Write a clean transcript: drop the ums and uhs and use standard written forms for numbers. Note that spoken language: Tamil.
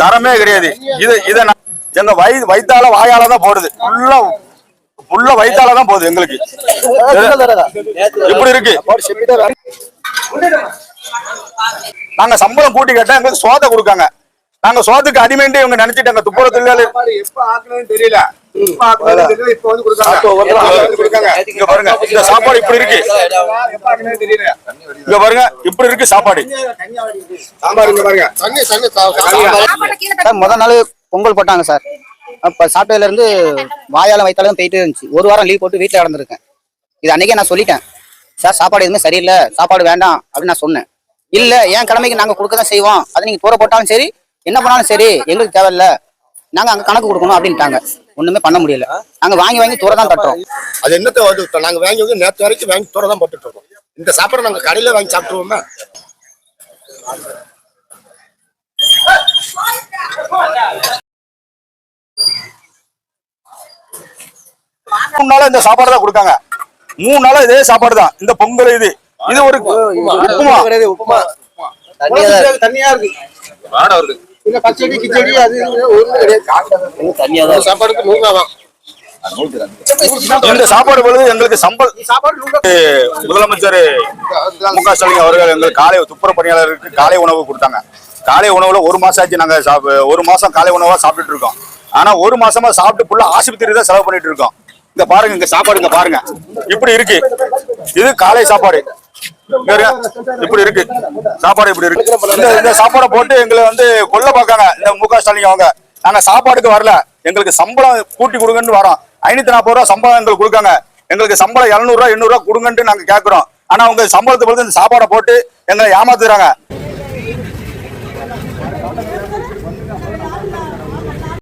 தரமே கிடையாது. இதை எங்க வயிற்றால வாயால தான் போடுது. உள்ள வயிற்றால தான் போகுது. எங்களுக்கு இப்படி இருக்கு. நாங்க சம்பளம் கூட்டி கேட்டா எங்களுக்கு சோத்தை கொடுக்காங்க. நாங்க சோத்துக்கு அடிமைன்ட்டு இவங்க நினைச்சிட்டாங்க. துப்புரவு தொழிலாளி தெரியல. இங்க பாருங்க, இந்த சாப்பாடு இப்படி இருக்கு. இங்க பாருங்க, இப்படி இருக்கு சாப்பாடு. முதல் நாள் பொங்கல் போட்டாங்க சார். அப்ப சாப்பிட்டதுல இருந்து வாயால வயிற்றாலும் போயிட்டு இருந்துச்சு. ஒரு வாரம் லீவ் போட்டு வீட்டுல நடந்திருக்கேன். இது அன்னைக்கே நான் சொல்லிட்டேன் சார், சாப்பாடு எதுவுமே சரியில்லை, சாப்பாடு வேண்டாம் அப்படின்னு நான் சொன்னேன். இல்ல என் கடமைக்கு நாங்க கொடுக்கதான் செய்வோம், அது நீங்க தூர போட்டாலும் சரி என்ன பண்ணாலும் சரி எங்களுக்கு தேவையில்ல, நாங்க அங்க கணக்கு கொடுக்கணும் அப்படின்ட்டாங்க. ஒண்ணுமே பண்ண முடியல. நாங்க வாங்கி தூர தான் தட்டுறோம். அது என்னத்தை வந்து நாங்க வாங்கி நேற்று வரைக்கும் வாங்கி தூர தான் போட்டுட்டு இருக்கோம். இந்த சாப்பாடு நாங்க கடையில வாங்கி சாப்பிட்டுருவோமா? மூணு நாளா இந்த சாப்பாடு தான் கொடுக்காங்க. 3 நாளா இதே சாப்பாடு தான். இந்த பொங்கல் இது ஒரு உப்புமா தண்ணியா இருக்கு. பச்சடி கிச்சடி அது சாப்பாடுக்கு 100 தான். இந்த சாப்பாடு பொழுது எங்களுக்கு முதலமைச்சர் மு.க. ஸ்டாலின் அவர்கள் எங்களுக்கு காலை துப்புரவு பணியாளருக்கு காலை உணவு கொடுத்தாங்க. காலை உணவுல 1 மாசம் ஆச்சு. நாங்க 1 மாசம் காலை உணவா சாப்பிட்டுட்டு இருக்கோம். ஆனா 1 மாசமா சாப்பிட்டு ஃபுல்லா ஆஸ்பத்திரி தான் செலவு பண்ணிட்டு இருக்கோம். இங்க பாருங்க, இங்க சாப்பாடு இங்க பாருங்க இப்படி இருக்கு. இது காலை சாப்பாடு இப்படி இருக்கு. சாப்பாடு இப்படி இருக்கு. இந்த சாப்பாடை போட்டு எங்களை வந்து கொல்ல பாக்காங்க இந்த மு.க. ஸ்டாலின் அவங்க. நாங்க சாப்பாடுக்கு வரல, எங்களுக்கு சம்பளம் கூட்டி கொடுங்கன்னு வரோம். 540 ரூபா சம்பளம் எங்களுக்கு கொடுக்காங்க. எங்களுக்கு சம்பளம் 700 ரூபா 800 ரூபா கொடுங்கன்ட்டு நாங்க கேட்கிறோம். ஆனா அவங்க சம்பளத்தை பொறுத்து இந்த சாப்பாடை போட்டு எங்களை ஏமாத்துறாங்க.